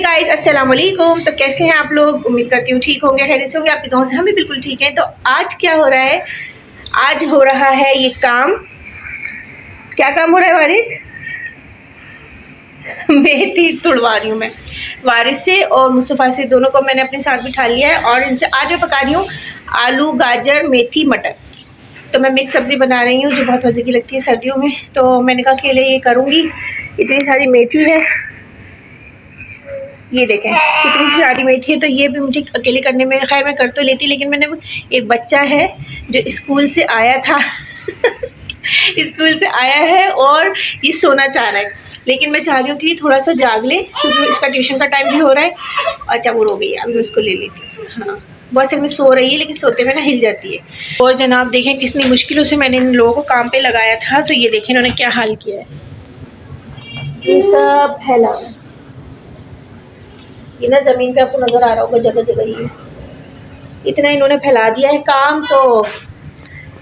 Guys अस्सलाम वालेकुम। तो कैसे हैं आप लोग? उम्मीद करती हूँ ठीक होंगे, खैरियत से होंगे। आपकी दुआओं से हम भी बिल्कुल ठीक हैं। तो आज क्या हो रहा है? आज हो रहा है ये काम। क्या काम हो रहा है वारिस? मेथी तुड़वा रही हूँ मैं वारिस से और मुस्तफ़ा से, दोनों को मैंने अपने साथ बिठा लिया है। और इनसे आज मैं पका रही हूँ आलू गाजर मेथी मटर। तो मैं मिक्स सब्ज़ी बना रही हूँ जो बहुत मज़े की लगती है सर्दियों में। तो मैंने कहा अकेले ये करूँगी। इतनी सारी मेथी है, ये देखें कितनी सारी मेथी है। तो ये भी मुझे अकेले करने में, खैर मैं कर तो लेती, लेकिन मैंने एक बच्चा है जो स्कूल से आया था स्कूल से आया है और ये सोना चाह रहा है, लेकिन मैं चाह रही हूँ कि थोड़ा सा जाग ले क्योंकि इसका ट्यूशन का टाइम भी हो रहा है। अच्छा वो हो गई है, अभी मैं इसको ले लेती हूँ। हाँ बहुत से में सो रही है, लेकिन सोते में ना हिल जाती है। और जनाब देखें कितनी मुश्किलों से मैंने इन लोगों को काम पे लगाया था। तो ये देखें इन्होंने क्या हाल किया है, ये सब फैला है। ये ना ज़मीन पे आपको नज़र आ रहा होगा जगह जगह ही इतना इन्होंने फैला दिया है। काम तो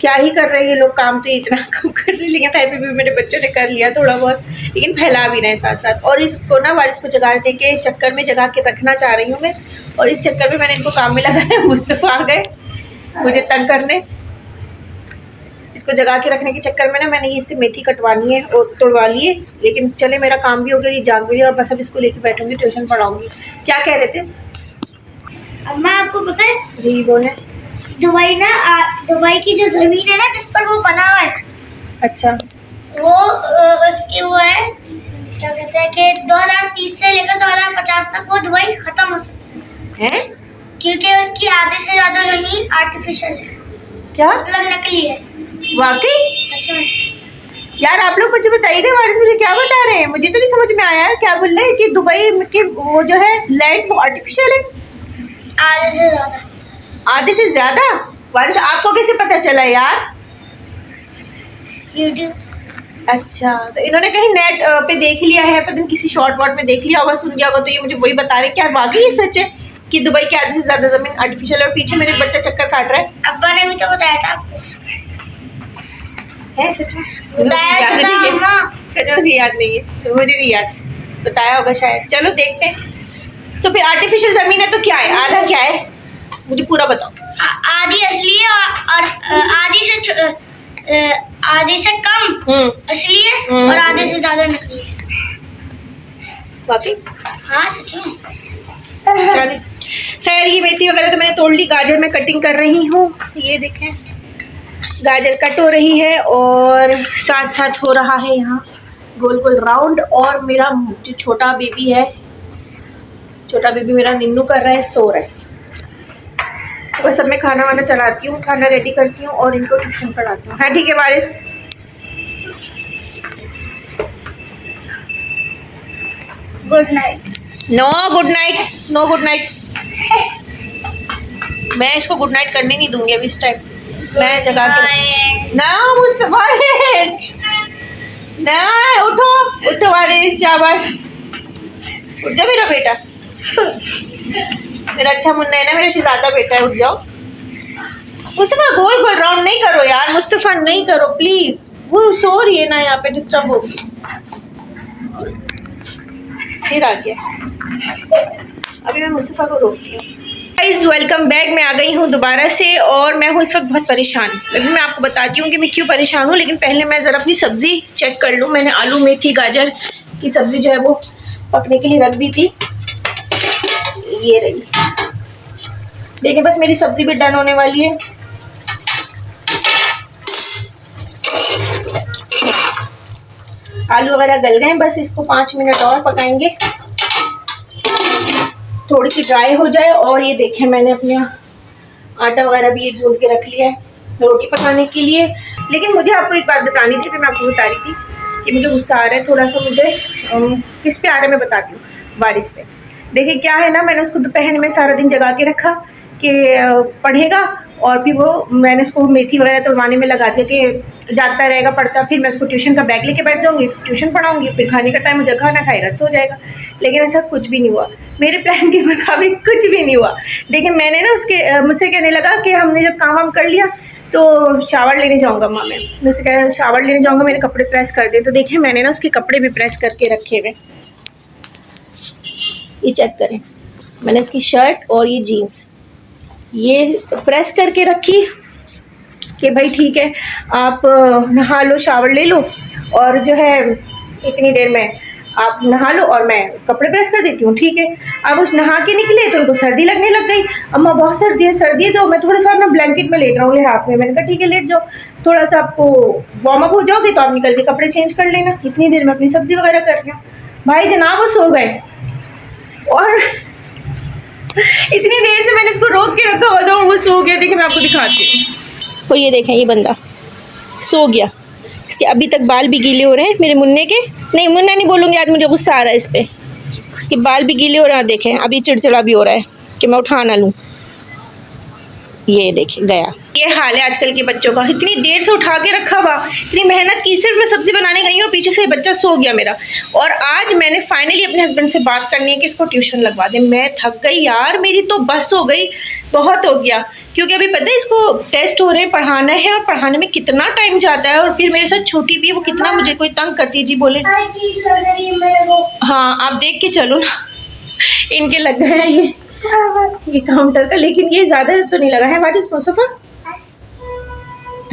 क्या ही कर रहे हैं ये लोग, काम तो इतना कम कर रहे हैं, लेकिन खैर भी मेरे बच्चों ने कर लिया थोड़ा बहुत, लेकिन फैला भी रहे हैं साथ साथ। और इसको ना वारिस को जगाने के चक्कर में जगा के रखना चाह रही हूँ मैं, और इस चक्कर में मैंने इनको काम में लगाया। मुस्तफ़ा आ गए मुझे तंग करने। इसको जगा के रखने के चक्कर में ना मैंने ये इससे मेथी कटवानी है और तोड़वा लिए, लेकिन चले मेरा काम भी हो गया, ये जाग भी गया। और बस अब इसको लेके बैठूंगी, ट्यूशन पढ़ाऊंगी। क्या कह रहे थे? अम्मा आपको पता है? जी बोले। दुबई ना, दुबई की जो जमीन है ना जिस पर वो बना हुआ है, अच्छा वो उसकी वो है, क्या कहते हैं कि 2030 से लेकर 2050 तक वो दुबई खत्म हो सकता है, क्योंकि उसकी आधे से ज्यादा जमीन आर्टिफिशियल है, क्या मतलब नकली है। वाकई? सच में यार आप लोग मुझे बताइएगा, वारिस मुझे क्या बता रहे हैं, मुझे तो नहीं समझ में आया है। क्या बोल रहे हैं कि दुबई के वो जो है लैंड वो आर्टिफिशियल है? आधे से ज्यादा। आधे से ज्यादा? वारिस आपको कैसे पता चला यार? यूट्यूब। अच्छा, तो इन्होंने कहीं नेट पे देख लिया है, पता नहीं किसी शॉर्ट वॉट में देख लिया होगा, सुन लिया होगा, तो ये मुझे वही बता रहे हैं। क्या वाकई ये सच है कि दुबई के आधे से ज्यादा जमीन आर्टिफिशियल है? और पीछे मेरे बच्चा चक्कर काट रहा है। अब्बा ने भी तो बताया था आपको। है सच में? बताया याद था नहीं है, अम्मा। सच में मुझे याद नहीं है, मुझे नहीं याद, बताया होगा शायद। चलो देखते हैं। तो फिर आर्टिफिशियल जमीन है तो क्या है, आधा क्या है, मुझे पूरा बताओ। आधी असली है और आधी से कम असली है और आधे से ज्यादा नकली है। वाकई? हाँ सच में। चलिए खैर, ये मेथी वगैरह तो मैंने तोड़ ली। गाजर में कटिंग कर रही हूँ, ये देखें गाजर कट हो रही है और साथ साथ हो रहा है यहाँ गोल गोल राउंड। और मेरा जो छोटा बेबी है, छोटा बेबी मेरा निन्नू कर रहा है, सो रहा है। तो बस अब मैं खाना वाना चलाती हूँ, खाना रेडी करती हूँ और इनको ट्यूशन पढ़ाती हूँ। हाँ ठीक है Waris. Good night. No good night, no good night. मैं इसको गुड नाइट करने नहीं दूंगी अभी इस टाइम। मैं जगा के ना मुस्तफा ना, उठो उठो वारिस, शाबाश उठ जा मेरा बेटा। मेरा अच्छा मुन्ना है ना, मेरा शहजादा बेटा है, उठ जाओ। मुस्तफा गोल गोल राउंड नहीं करो यार, मुस्तफा नहीं करो प्लीज, वो सो रही है ना, यहाँ पे डिस्टर्ब होगी। फिर आ गया, अभी मैं मुस्तफा को रोकती हूँ। Guys welcome back. मैं आ गई हूँ दोबारा से और मैं हूँ इस वक्त बहुत परेशान। अभी मैं आपको बताती हूँ कि मैं क्यों परेशान हूँ, लेकिन पहले मैं ज़रा अपनी सब्ज़ी चेक कर लूँ। मैंने आलू मेथी गाजर की सब्ज़ी जो है वो पकने के लिए रख दी थी, ये रही। देखिए बस मेरी सब्ज़ी भी डन होने वाली है। आलू वगैरह गल गए, बस इसको 5 मिनट और पकाएंगे, थोड़ी सी ड्राई हो जाए। और ये देखें मैंने अपने आटा वगैरह भी गूंद के रख लिया है रोटी पकाने के लिए। लेकिन मुझे आपको एक बात बतानी थी, फिर मैं आपको बता रही थी कि मुझे गुस्सा आ रहा है थोड़ा सा। मुझे किस पे आ रहा है मैं बताती हूँ, बारिश पे। देखिए क्या है ना, मैंने उसको दोपहर में सारा दिन जगा के रखा कि पढ़ेगा, और फिर वो मैंने उसको मेथी वगैरह तोड़वाने में लगा दिया कि जाता रहेगा पढ़ता। फिर मैं उसको ट्यूशन का बैग लेके बैठ जाऊँगी, ट्यूशन पढ़ाऊँगी, फिर खाने का टाइम हो जाएगा, खाना खाएगा, सो जाएगा। लेकिन ऐसा कुछ भी नहीं हुआ, मेरे प्लान के मुताबिक कुछ भी नहीं हुआ। देखिए मैंने ना उसके मुझसे कहने लगा कि हमने जब काम वाम कर लिया तो शावर लेने जाऊँगा माँ, मैं उससे कह शावर लेने जाऊँगा, मेरे कपड़े प्रेस कर दे। तो देखिए मैंने ना उसके कपड़े भी प्रेस करके रखे हुए, ये चेक करें, मैंने इसकी शर्ट और ये जीन्स ये प्रेस करके रखी कि भाई ठीक है आप नहा लो, शावर ले लो, और जो है इतनी देर में आप नहा लो और मैं कपड़े प्रेस कर देती हूँ, ठीक है। अब उस नहा के निकले तो उनको सर्दी लगने लग गई। अम्मा बहुत सर्दी है तो मैं थोड़ा सा ना ब्लैंकेट में लेट रहा हूँ लिहाफ में। मैंने कहा ठीक है लेट जाओ, थोड़ा सा आपको वार्म अप हो जाओगे तो आप निकल के कपड़े चेंज कर लेना। इतनी देर में अपनी सब्जी वगैरह कर रही हूँ। भाई जनाब वो सो गए और इतनी देर से मैंने इसको रोक के रखा हुआ था और वो सो गया। देखिए मैं आपको दिखाती हूँ। और ये देखें ये बंदा सो गया, इसके अभी तक बाल भी गीले हो रहे हैं मेरे मुन्ने के। नहीं मुन्ना नहीं बोलूँगी आज, मुझे गुस्सा आ रहा है इस पर। इसके बाल भी गीले हो रहे हैं, देखें अभी चिड़चिड़ा भी हो रहा है कि मैं उठा ना लूँ। ये देखिए गया। ये हाल है आजकल के बच्चों का, इतनी देर से उठा के रखा हुआ, इतनी मेहनत की, सिर्फ मैं सब्जी बनाने गई हूँ और पीछे से बच्चा सो गया मेरा। और आज मैंने फाइनली अपने हस्बैंड से बात करनी है कि इसको ट्यूशन लगवा दें। मैं थक गई यार, मेरी तो बस हो गई, बहुत हो गया। क्योंकि अभी पता है इसको टेस्ट हो रहे हैं, पढ़ाना है, और पढ़ाने में कितना टाइम जाता है। और फिर मेरे साथ छोटी भी है, वो कितना मुझे कोई तंग करती है। जी बोले। हाँ आप देख के चलो ना, इनके लग गए हैं ये काउंटर का, लेकिन ये ज़्यादा तो नहीं लगा है। व्हाट इज मुस्तफा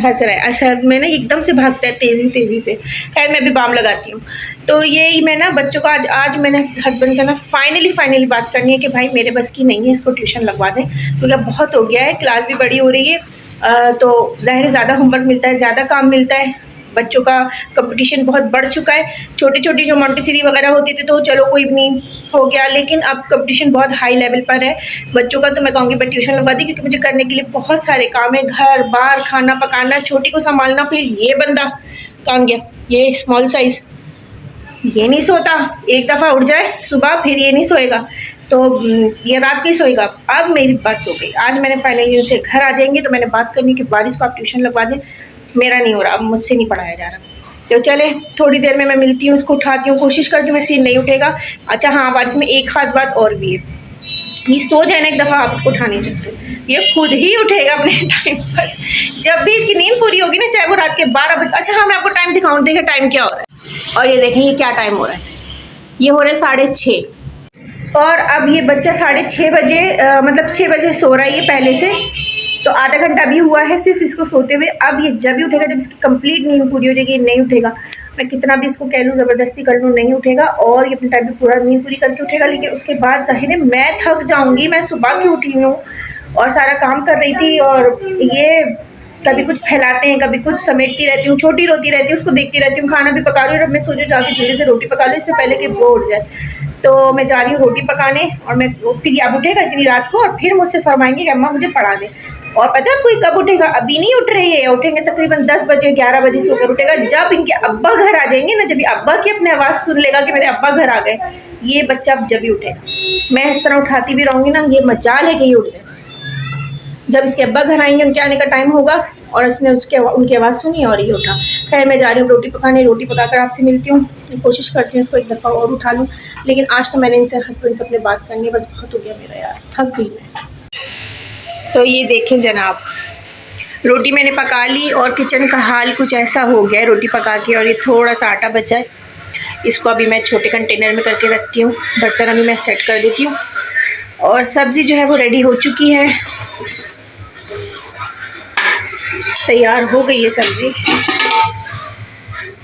हंस रहा है। अच्छा मैं ना एकदम से भागता है तेज़ी से। खैर मैं भी बाम लगाती हूँ। तो यही मैं ना बच्चों का आज मैंने हस्बैंड से ना फाइनली बात करनी है कि भाई मेरे बस की नहीं है, इसको ट्यूशन लगवा दें क्योंकि अब बहुत हो गया है, क्लास भी बड़ी हो रही है। तो ज़ाहिर है ज़्यादा होमवर्क मिलता है, ज़्यादा काम मिलता है, बच्चों का कंपटीशन बहुत बढ़ चुका है। छोटी जो मॉन्टेसरी वगैरह होती थी तो चलो कोई नहीं हो गया, लेकिन अब कंपटीशन बहुत हाई लेवल पर है बच्चों का। तो मैं कहूँगी मैं ट्यूशन लगवा दी क्योंकि मुझे करने के लिए बहुत सारे काम है, घर बार, खाना पकाना, छोटी को संभालना। फिर ये बंदा कहाँ गया, ये स्मॉल साइज़, ये नहीं सोता, एक दफ़ा उठ जाए सुबह फिर ये नहीं सोएगा, तो ये रात को ही सोएगा। अब मेरी बस हो गई। आज मैंने फाइनली उनसे घर आ जाएंगे तो मैंने बात करनी कि बारिश को आप ट्यूशन लगवा दें, मेरा नहीं हो रहा, अब मुझसे नहीं पढ़ाया जा रहा। तो चले थोड़ी देर में मैं मिलती हूँ, उसको उठाती हूँ, कोशिश करती हूँ वैसे नहीं उठेगा। अच्छा हाँ बारिश में एक ख़ास बात और भी है, ये सो जाए ना एक दफ़ा आप इसको उठा नहीं सकते, ये खुद ही उठेगा अपने टाइम पर। जब भी इसकी नींद पूरी होगी ना, चाहे वो रात के 12 बजे। अच्छा हाँ मैं आपको टाइम दिखाऊँ, देखें टाइम क्या हो रहा है। और ये देखें ये क्या टाइम हो रहा है, ये हो रहा है 6:30। और अब ये बच्चा 6:30 बजे मतलब 6 बजे सो रहा है ये पहले से, तो आधा घंटा भी हुआ है सिर्फ इसको सोते हुए। अब ये जब भी उठेगा जब इसकी कंप्लीट नींद पूरी हो जाएगी, ये नहीं उठेगा। मैं कितना भी इसको कह लूँ, ज़बरदस्ती कर लूँ, नहीं उठेगा। और ये अपने टाइम पे पूरा नींद पूरी करके उठेगा, लेकिन उसके बाद ज़ाहिर है मैं थक जाऊँगी। मैं सुबह की उठी हूँ और सारा काम कर रही थी, और ये कभी कुछ फैलाते हैं, कभी कुछ समेटती रहती हूँ, छोटी रोती रहती हूँ, उसको देखती रहती हूँ। खाना भी पका रही हूँ, अब मैं सोचूँ जाके जल्दी से रोटी पका लूँ इससे पहले कि वो उठ जाए। तो मैं जा रही हूँ रोटी पकाने, और मैं फिर अब उठेगा इतनी रात को और फिर मुझसे फरमाएंगे कि अम्मा मुझे पढ़ा दे। और पता है कोई कब उठेगा, अभी नहीं उठ रही है, उठेंगे तकरीबन 10 बजे 11 बजे सोकर उठेगा, जब इनके अब्बा घर आ जाएंगे ना, जब ये अब्बा की अपनी आवाज़ सुन लेगा कि मेरे अब्बा घर आ गए, ये बच्चा अब जब ही उठेगा। मैं इस तरह उठाती भी रहूँगी ना, ये मजाल है कि ये उठ जाए। जब इसके अब्बा घर आएंगे, उनके आने का टाइम होगा और इसने उनकी आवाज़ सुनी और ये उठा। खैर मैं जा रही हूँ रोटी पकाने, रोटी पकाकर आपसे मिलती हूँ। कोशिश करती हूँ इसको एक दफ़ा और उठा लूँ, लेकिन आज तो मैंने इनसे हस्बैंड से अपने बात करनी है, बस बहुत हो गया मेरा यार, थक गई मैं। तो ये देखें जनाब, रोटी मैंने पका ली और किचन का हाल कुछ ऐसा हो गया है रोटी पका के, और ये थोड़ा सा आटा बचा है, इसको अभी मैं छोटे कंटेनर में करके रखती हूँ। बर्तन अभी मैं सेट कर देती हूँ, और सब्ज़ी जो है वो रेडी हो चुकी है, तैयार हो गई है सब्ज़ी।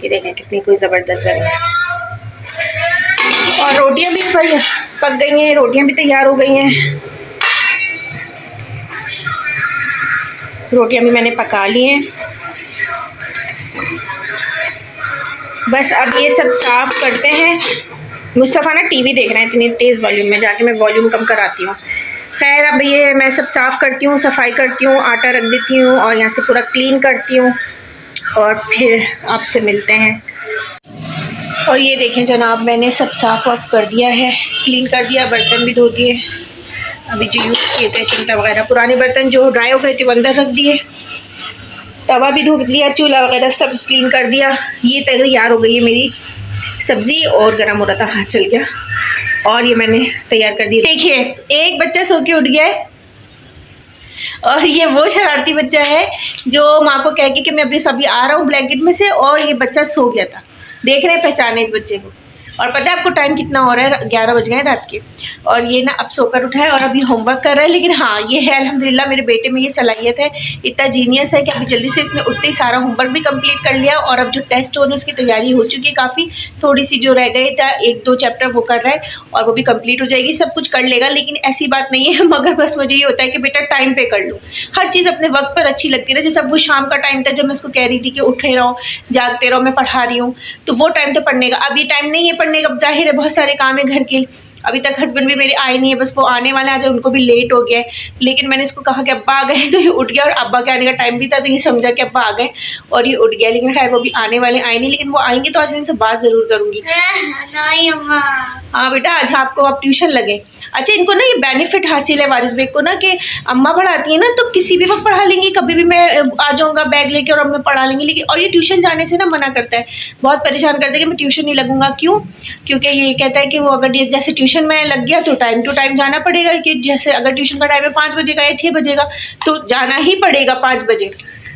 ये देखें कितनी कोई ज़बरदस्त बनी है, और रोटियाँ भी पक गई हैं, रोटियाँ भी तैयार हो गई हैं। रोटियाँ भी मैंने पका ली हैं, बस अब ये सब साफ़ करते हैं। मुस्तफ़ा ना टीवी देख रहे हैं इतनी तेज़ वॉल्यूम में, जाके मैं वॉल्यूम कम कराती हूँ। खैर अब ये मैं सब साफ़ करती हूँ, सफाई करती हूँ, आटा रख देती हूँ और यहाँ से पूरा क्लीन करती हूँ, और फिर आपसे मिलते हैं। और ये देखें जनाब, मैंने सब साफ़ वाफ़ कर दिया है, क्लीन कर दिया, बर्तन भी धो दिए। अभी जो यूज़ किए थे चिमटा वगैरह, पुराने बर्तन जो ड्राई हो गए थे वो अंदर रख दिए, तवा भी धो दिया, चूल्हा वगैरह सब क्लीन कर दिया। ये तैयार हो गई है मेरी सब्ज़ी, और गर्म हो रहा था हाथ चल गया, और ये मैंने तैयार कर दी। देखिए एक बच्चा सो के उठ गया है, और ये वो शरारती बच्चा है जो माँ को कह के कि मैं अभी सभी आ रहा हूँ ब्लैंकेट में से, और ये बच्चा सो गया था। देख रहे हैं, पहचाने इस बच्चे को। और पता है आपको टाइम कितना हो रहा है, 11 बज गए रात के, और ये ना अब सोकर उठा है और अभी होमवर्क कर रहा है। लेकिन हाँ ये है अल्हम्दुलिल्लाह मेरे बेटे में ये सलाहियत है, इतना जीनियस है कि अभी जल्दी से इसने उठते ही सारा होमवर्क भी कंप्लीट कर लिया, और अब जो टेस्ट हो रहे हैं उसकी तैयारी हो चुकी है काफ़ी, थोड़ी सी जो रह गई था 1-2 चैप्टर वो कर रहा है और वो भी कंप्लीट हो जाएगी, सब कुछ कर लेगा। लेकिन ऐसी बात नहीं है, मगर बस मुझे ये होता है कि बेटा टाइम पे कर लो, हर चीज़ अपने वक्त पर अच्छी लगती है ना। जैसे अब वो शाम का टाइम था जब मैं उसको कह रही थी कि उठे रहो, जागते रहो, मैं पढ़ा रही हूँ, तो वो टाइम तो पढ़ने का, अब ये टाइम नहीं है पढ़ने का, जाहिर है बहुत सारे काम है घर के। अभी तक हस्बैंड भी मेरे आए नहीं है, बस वो आने वाले हैं, आज उनको भी लेट हो गया है। लेकिन मैंने इसको कहा कि अब्बा आ गए, तो ये उठ गया, और अब्बा के आने का टाइम भी था तो ये समझा कि अब्बा आ गए और ये उठ गया। लेकिन खैर वो भी आने वाले आए नहीं, लेकिन वो आएंगे तो आज इनसे बात ज़रूर करूँगी। नहीं अम्मा। हाँ बेटा, आज आपको आप ट्यूशन लगे। अच्छा, इनको ना ये बेनिफिट हासिल है वारिस बेग को ना कि अम्मा पढ़ाती है ना तो किसी भी वक्त पढ़ा लेंगी, कभी भी मैं आ जाऊँगा बैग लेके और अब मैं पढ़ा लेंगी। लेकिन और ये ट्यूशन जाने से ना मना करता है, बहुत परेशान करता है कि मैं ट्यूशन नहीं लगूंगा। क्यों? क्योंकि ये कहता है कि वो अगर ये जैसे ट्यूशन में लग गया तो टाइम टू टाइम जाना पड़ेगा, कि जैसे अगर ट्यूशन का टाइम है 5 बजे का या 6 बजे का तो जाना ही पड़ेगा 5 बजे।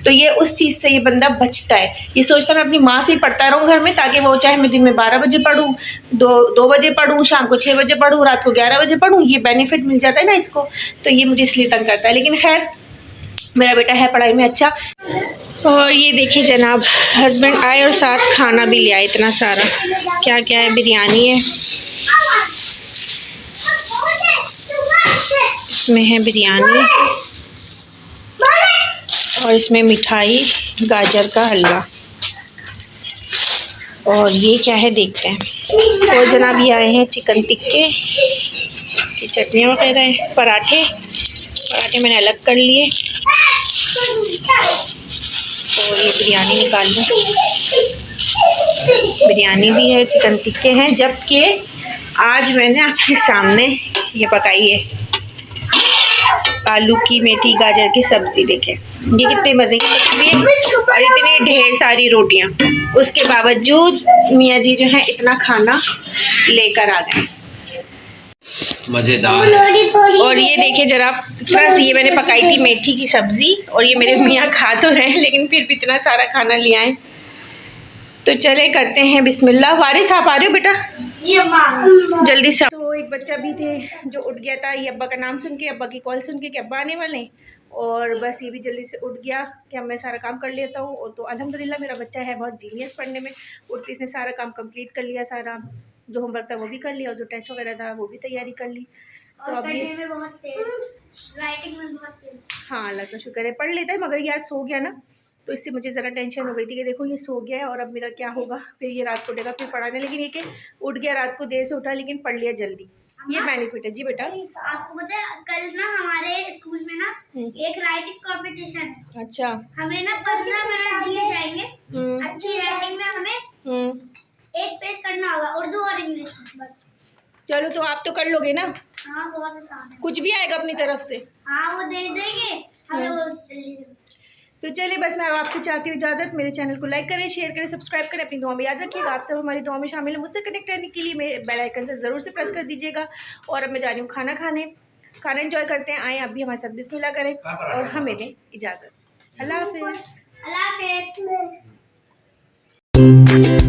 तो ये उस चीज़ से ये बंदा बचता है, ये सोचता है मैं अपनी माँ से ही पढ़ता रहूँ घर में, ताकि वो चाहे मैं दिन में 12 बजे पढ़ूँ, 2 बजे पढ़ूँ, शाम को 6 बजे पढ़ूँ, रात को 11 बजे पढ़ूँ, ये बेनिफिट मिल जाता है ना इसको, तो ये मुझे इसलिए तंग करता है। लेकिन खैर मेरा बेटा है पढ़ाई में अच्छा। और ये देखिए जनाब, हस्बैंड आए और साथ खाना भी ले आए, इतना सारा, क्या क्या है, बिरयानी है, इसमें है बिरयानी और इसमें मिठाई, गाजर का हलवा, और ये क्या है देखते हैं। और जनाब ये आए हैं चिकन टिक्के की चटनियाँ वगैरह हैं, पराठे मैंने अलग कर लिए, और ये बिरयानी निकाल लूँ, बिरयानी भी है, चिकन टिक्के हैं। जबकि आज मैंने आपके सामने ये पकाई है आलू की मेथी गाजर की सब्ज़ी। देखें ये कितने मज़े की लगती है, और इतनी ढेर सारी रोटियां, उसके बावजूद मियाँ जी जो है इतना खाना लेकर आ गए, मज़ेदार। और ये देखिए जरा, ये मैंने पकाई थी मेथी की सब्ज़ी, और ये मेरे मियाँ खा तो रहे हैं लेकिन फिर भी इतना सारा खाना ले आए। तो चले करते हैं बिस्मिल्लाह। वारिस आप आ रहे हो बेटा? जी अम्मा। जल्दी से। तो एक बच्चा भी थे जो उठ गया था, ये अब्बा का नाम सुन के, अब्बा की कॉल सुन के कि अब्बा आने वाले, और बस ये भी जल्दी से उठ गया कि अब मैं सारा काम कर लेता हूँ। और तो अल्हम्दुलिल्लाह मेरा बच्चा है बहुत जीनियस पढ़ने में, उठते इसने सारा काम कंप्लीट कर लिया, सारा जो होमवर्क था वो भी कर लिया, और जो टेस्ट वगैरह था वो भी तैयारी कर ली। तो अब ये बहुत तेज, राइटिंग में बहुत तेज। हाँ अल्लाह का शुक्र है, पढ़ लेता है, मगर ये आज सो गया ना, तो इससे मुझे ज़रा टेंशन हो गई थी कि देखो ये सो गया है और अब मेरा क्या होगा, फिर ये रात को उठेगा फिर पढ़ाने। लेकिन ये कि उठ गया, रात को देर से उठा लेकिन पढ़ लिया जल्दी, ये बेनिफिट है। जी बेटा, तो आपको पता है कल ना हमारे स्कूल में ना एक राइटिंग कंपटीशन है। अच्छा, हमें ना 15 मिनट दिए जाएंगे, अच्छी राइटिंग में हमें एक पेज करना होगा, उर्दू और इंग्लिश में बस। चलो तो आप तो कर लोगे ना? हाँ बहुत आसान है, कुछ भी आएगा अपनी तरफ से? हाँ वो दे देंगे हमें, वो जल्दी। तो चलिए बस मैं आपसे चाहती हूँ इजाज़त, मेरे चैनल को लाइक करें, शेयर करें, सब्सक्राइब करें, अपनी दुआ में याद रखिएगा। आप सब हमारी दुआ में शामिल है, मुझसे कनेक्ट रहने के लिए मेरे बेल आइकन से ज़रूर से प्रेस कर दीजिएगा। और अब मैं जा रही हूँ खाना खाने, खाना एंजॉय करते हैं, आए आप भी हमारे साथ बिस्मिल्लाह करें और हमें दें इजाज़त। अल्लाह हाफिज़। अल्लाह हाफिज़।